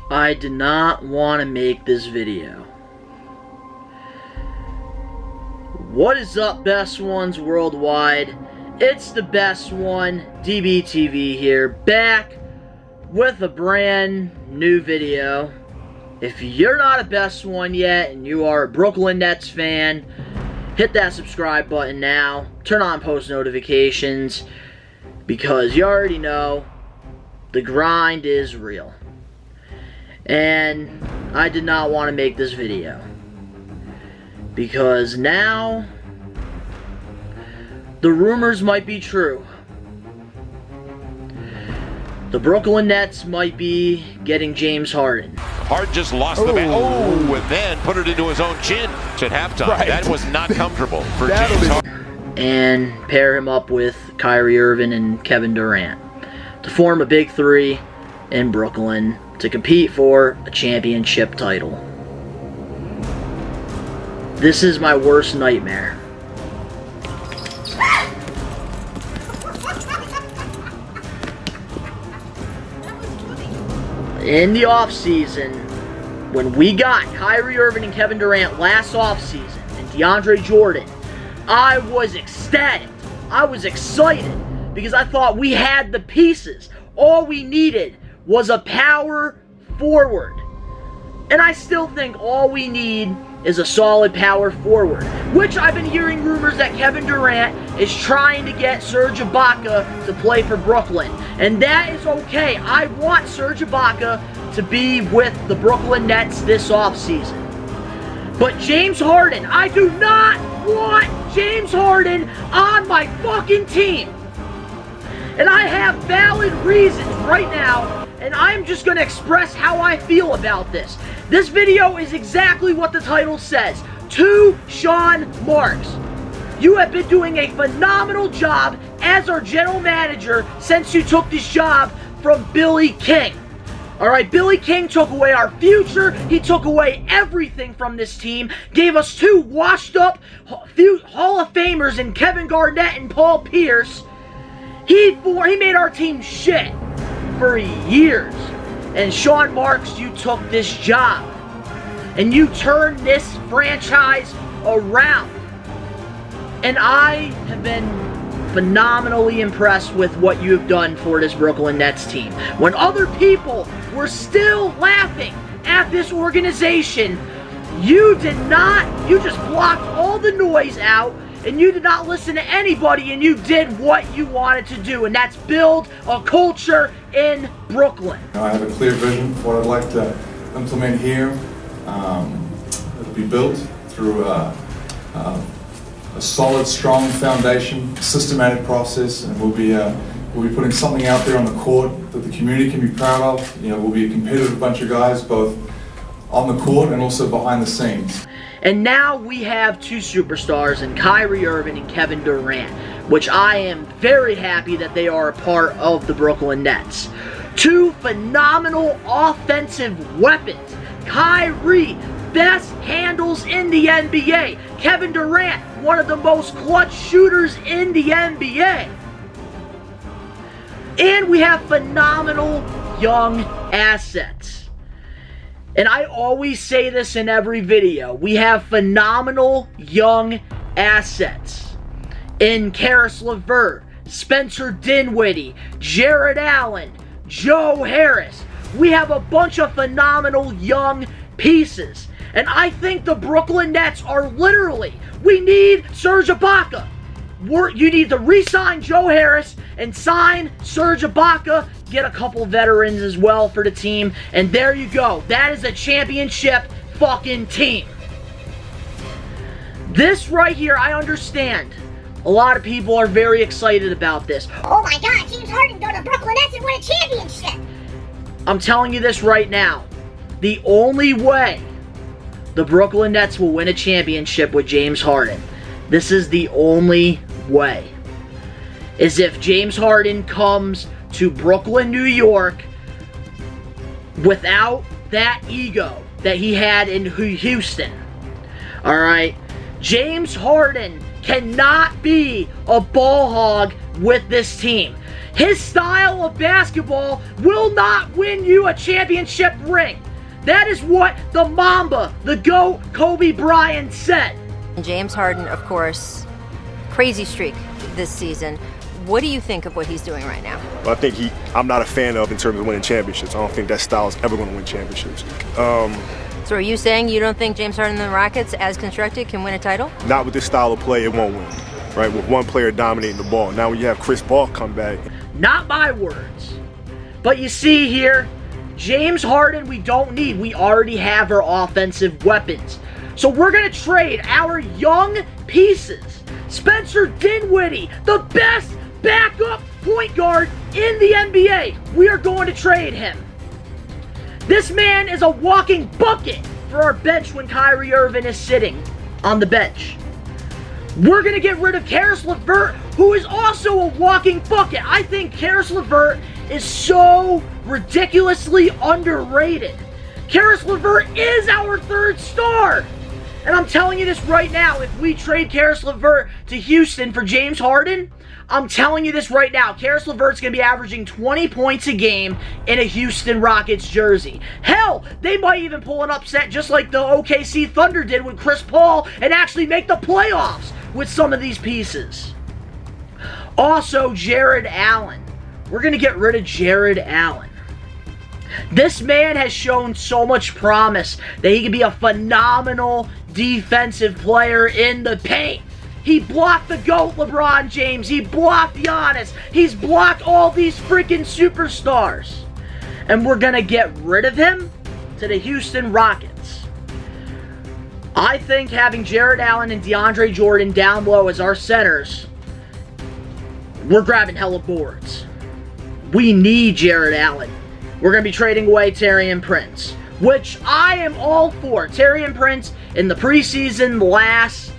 I did not want to make this video. What is up, best ones worldwide? It's the best one, DBTV here, back with a brand new video. If you're not a best one yet and you are a Brooklyn Nets fan, hit that subscribe button now. Turn on post notifications because you already know the grind is real. And I did not want to make this video because now the rumors might be true. The Brooklyn Nets might be getting James Harden. Harden just lost the bat. Oh, and then put it into his own chin at halftime. Right. That was not comfortable for James Harden. And pair him up with Kyrie Irving and Kevin Durant to form a big three in Brooklyn to compete for a championship title. This is my worst nightmare. In the offseason, when we got Kyrie Irving and Kevin Durant last offseason and DeAndre Jordan, I was ecstatic. I was excited because I thought we had the pieces. All we needed was a power forward. And I still think all we need is a solid power forward, which I've been hearing rumors that Kevin Durant is trying to get Serge Ibaka to play for Brooklyn. And that is okay. I want Serge Ibaka to be with the Brooklyn Nets this offseason. But James Harden, I do not want James Harden on my fucking team. And I have valid reasons right now, and I'm just going to express how I feel about this. This video is exactly what the title says. To Sean Marks. You have been doing a phenomenal job as our general manager since you took this job from Billy King. Alright, Billy King took away our future. He took away everything from this team. Gave us two washed up Hall of Famers in Kevin Garnett and Paul Pierce. He made our team shit for years. And Sean Marks, you took this job. And you turned this franchise around. And I have been phenomenally impressed with what you have done for this Brooklyn Nets team. When other people were still laughing at this organization, you just blocked all the noise out, and you did not listen to anybody, and you did what you wanted to do, and that's build a culture in Brooklyn. I have a clear vision for what I'd like to implement here. It'll be built through a solid, strong foundation, systematic process, and we'll be putting something out there on the court that the community can be proud of. You know, we'll be a competitive bunch of guys, both on the court and also behind the scenes. And now we have two superstars in Kyrie Irving and Kevin Durant, which I am very happy that they are a part of the Brooklyn Nets. Two phenomenal offensive weapons. Kyrie, best handles in the NBA. Kevin Durant, one of the most clutch shooters in the NBA. And we have phenomenal young assets. And I always say this in every video. We have phenomenal young assets in Karis LeVert, Spencer Dinwiddie, Jared Allen, Joe Harris. We have a bunch of phenomenal young pieces. And I think the Brooklyn Nets are literally, we need Serge Ibaka. You need to re-sign Joe Harris and sign Serge Ibaka. Get a couple veterans as well for the team. And there you go. That is a championship fucking team. This right here, I understand. A lot of people are very excited about this. Oh my God, James Harden go to Brooklyn Nets and win a championship. I'm telling you this right now. The only way the Brooklyn Nets will win a championship with James Harden, this is the only way, is if James Harden comes to Brooklyn, New York without that ego that he had in Houston. Alright? James Harden cannot be a ball hog with this team. His style of basketball will not win you a championship ring. That is what the Mamba, the GOAT, Kobe Bryant said. James Harden, of course, crazy streak this season. What do you think of what he's doing right now? Well, I think I'm not a fan of in terms of winning championships. I don't think that style is ever going to win championships. So are you saying you don't think James Harden and the Rockets, as constructed, can win a title? Not with this style of play, it won't win, right? With one player dominating the ball. Now when you have Chris Paul come back. Not my words. But you see here, James Harden we don't need. We already have our offensive weapons. So we're going to trade our young pieces. Spencer Dinwiddie, the best backup point guard in the NBA. We are going to trade him. This man is a walking bucket for our bench when Kyrie Irving is sitting on the bench. We're going to get rid of Karis LeVert, who is also a walking bucket. I think Karis LeVert is so ridiculously underrated. Karis LeVert is our third star. And I'm telling you this right now, if we trade Karis LeVert to Houston for James Harden, I'm telling you this right now, Karis LeVert's going to be averaging 20 points a game in a Houston Rockets jersey. Hell, they might even pull an upset just like the OKC Thunder did with Chris Paul and actually make the playoffs with some of these pieces. Also, Jared Allen. We're going to get rid of Jared Allen. This man has shown so much promise that he can be a phenomenal defensive player in the paint. He blocked the GOAT LeBron James. He blocked Giannis. He's blocked all these freaking superstars. And we're going to get rid of him to the Houston Rockets. I think having Jared Allen and DeAndre Jordan down low as our centers, we're grabbing hella boards. We need Jared Allen. We're going to be trading away Taurean Prince, which I am all for. Taurean Prince in the preseason last...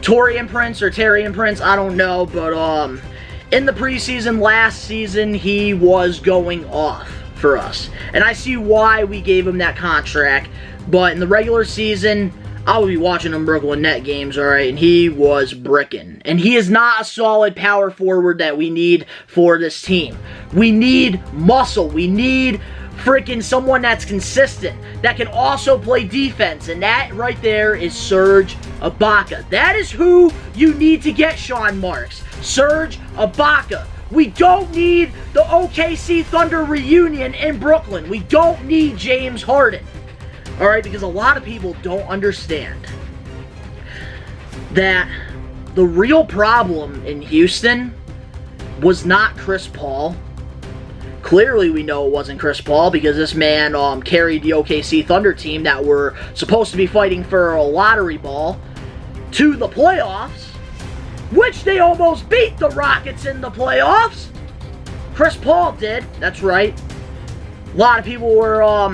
Taurean Prince, I don't know, but in the preseason last season, he was going off for us. And I see why we gave him that contract, but in the regular season, I would be watching them Brooklyn Net games, alright, and he was bricking. And he is not a solid power forward that we need for this team. We need muscle. We need freaking someone that's consistent, that can also play defense, and that right there is Serge Ibaka. That is who you need to get, Sean Marks. Serge Ibaka. We don't need the OKC Thunder reunion in Brooklyn. We don't need James Harden. Alright, because a lot of people don't understand that the real problem in Houston was not Chris Paul. Clearly, we know it wasn't Chris Paul because this man carried the OKC Thunder team that were supposed to be fighting for a lottery ball to the playoffs, which they almost beat the Rockets in the playoffs. Chris Paul did, that's right. A lot of people were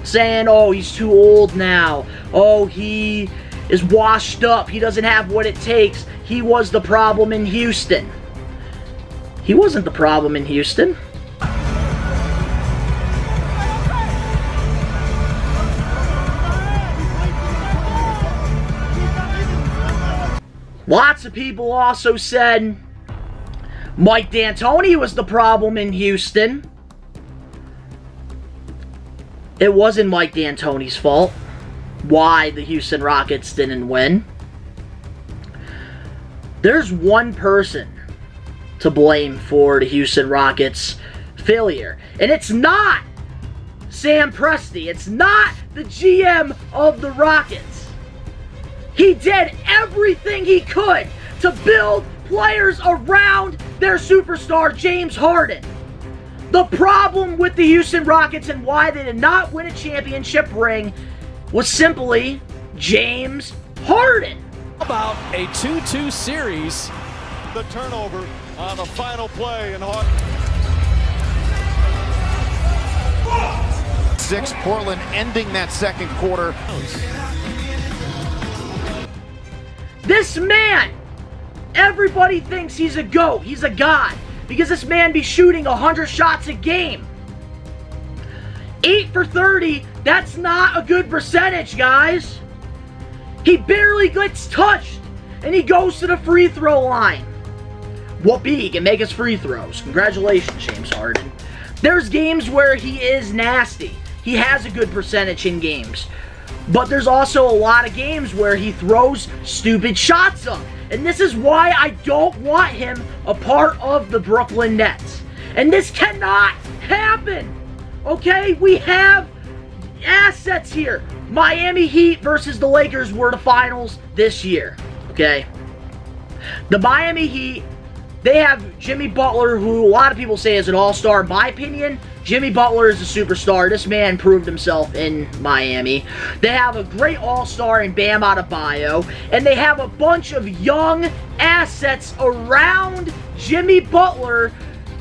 saying, oh, he's too old now. Oh, he is washed up. He doesn't have what it takes. He was the problem in Houston. He wasn't the problem in Houston. Lots of people also said Mike D'Antoni was the problem in Houston. It wasn't Mike D'Antoni's fault why the Houston Rockets didn't win. There's one person to blame for the Houston Rockets' failure, and it's not Sam Presti. It's not the GM of the Rockets. He did everything he could to build players around their superstar, James Harden. The problem with the Houston Rockets and why they did not win a championship ring was simply James Harden. About a 2-2 series. The turnover on the final play and Harden. 6, Portland ending that second quarter. This man, everybody thinks he's a GOAT, he's a god, because this man be shooting 100 shots a game. 8 for 30, that's not a good percentage, guys. He barely gets touched, and he goes to the free throw line. Whoopee, he can make his free throws. Congratulations, James Harden. There's games where he is nasty. He has a good percentage in games. But there's also a lot of games where he throws stupid shots up. And this is why I don't want him a part of the Brooklyn Nets. And this cannot happen. Okay? We have assets here. Miami Heat versus the Lakers were the finals this year. Okay? The Miami Heat, they have Jimmy Butler, who a lot of people say is an all-star. In my opinion, Jimmy Butler is a superstar. This man proved himself in Miami. They have a great all-star in Bam Adebayo. And they have a bunch of young assets around Jimmy Butler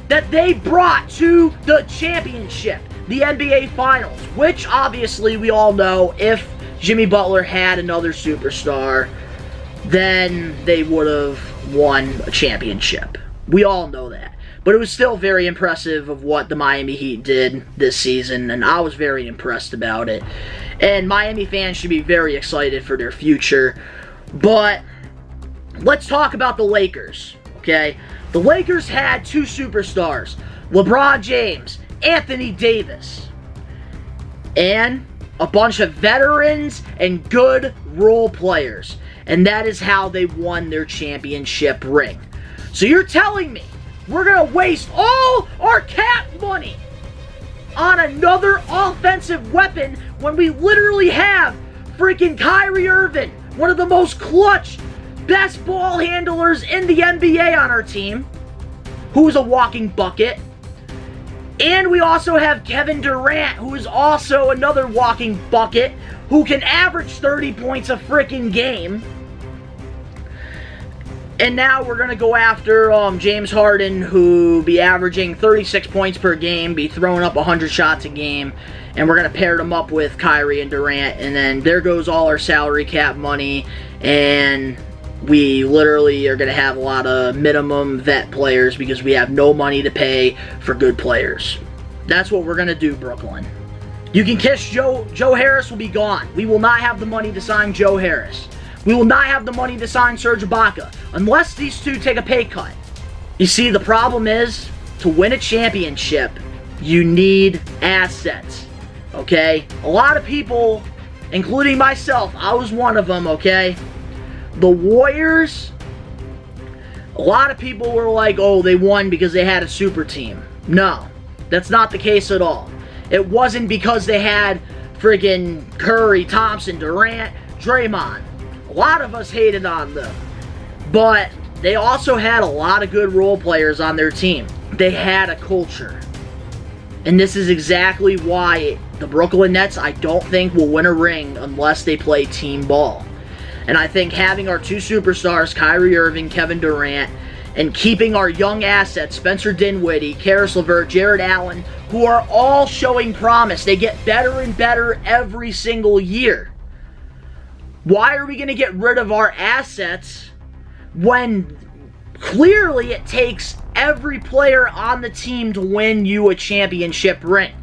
that they brought to the championship, the NBA Finals. Which, obviously, we all know if Jimmy Butler had another superstar, then they would have won a championship. We all know that. But it was still very impressive of what the Miami Heat did this season, and I was very impressed about it. And Miami fans should be very excited for their future. But let's talk about the Lakers, okay? The Lakers had two superstars, LeBron James, Anthony Davis, and a bunch of veterans and good role players. And that is how they won their championship ring. So you're telling me we're going to waste all our cap money on another offensive weapon when we literally have freaking Kyrie Irving, one of the most clutch, best ball handlers in the NBA on our team, who's a walking bucket. And we also have Kevin Durant, who is also another walking bucket, who can average 30 points a freaking game. And now we're going to go after James Harden, who be averaging 36 points per game, be throwing up 100 shots a game. And we're going to pair them up with Kyrie and Durant. And then there goes all our salary cap money. And we literally are going to have a lot of minimum vet players because we have no money to pay for good players. That's what we're going to do, Brooklyn. You can kiss Joe Harris will be gone. We will not have the money to sign Joe Harris. We will not have the money to sign Serge Ibaka unless these two take a pay cut. You see, the problem is, to win a championship, you need assets, okay? A lot of people, including myself, I was one of them, okay? The Warriors, a lot of people were like, oh, they won because they had a super team. No, that's not the case at all. It wasn't because they had friggin' Curry, Thompson, Durant, Draymond. A lot of us hated on them. But they also had a lot of good role players on their team. They had a culture. And this is exactly why the Brooklyn Nets, I don't think, will win a ring unless they play team ball. And I think having our two superstars, Kyrie Irving, Kevin Durant, and keeping our young assets, Spencer Dinwiddie, Karis LeVert, Jared Allen, who are all showing promise. They get better and better every single year. Why are we going to get rid of our assets when clearly it takes every player on the team to win you a championship ring?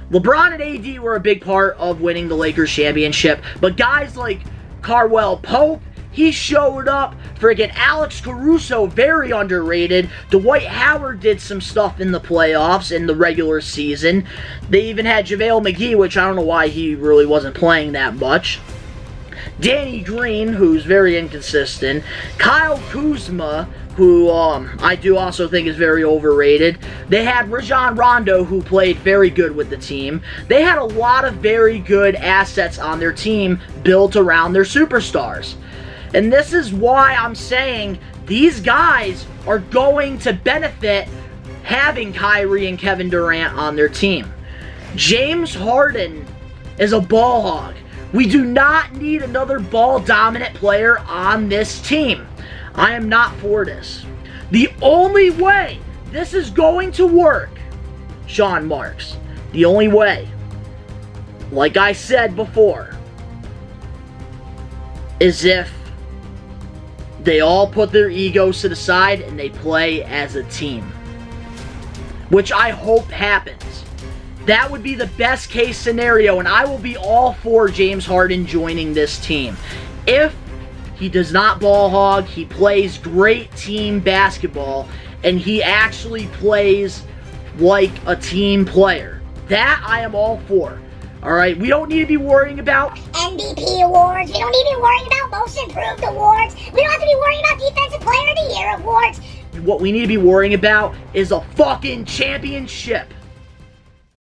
LeBron and AD were a big part of winning the Lakers championship, but guys like Carwell Pope, he showed up. Friggin' Alex Caruso, very underrated. Dwight Howard did some stuff in the playoffs in the regular season. They even had JaVale McGee, which I don't know why he really wasn't playing that much. Danny Green, who's very inconsistent. Kyle Kuzma, who I do also think is very overrated. They had Rajon Rondo, who played very good with the team. They had a lot of very good assets on their team built around their superstars. And this is why I'm saying these guys are going to benefit having Kyrie and Kevin Durant on their team. James Harden is a ball hog. We do not need another ball-dominant player on this team. I am not for this. The only way this is going to work, Sean Marks, the only way, like I said before, is if they all put their egos to the side and they play as a team. Which I hope happens. That would be the best case scenario, and I will be all for James Harden joining this team. If He does not ball hog. He plays great team basketball, and he actually plays like a team player. That I am all for. All right, we don't need to be worrying about MVP awards. We don't need to be worrying about most improved awards. We don't have to be worrying about defensive player of the year awards. What we need to be worrying about is a fucking championship.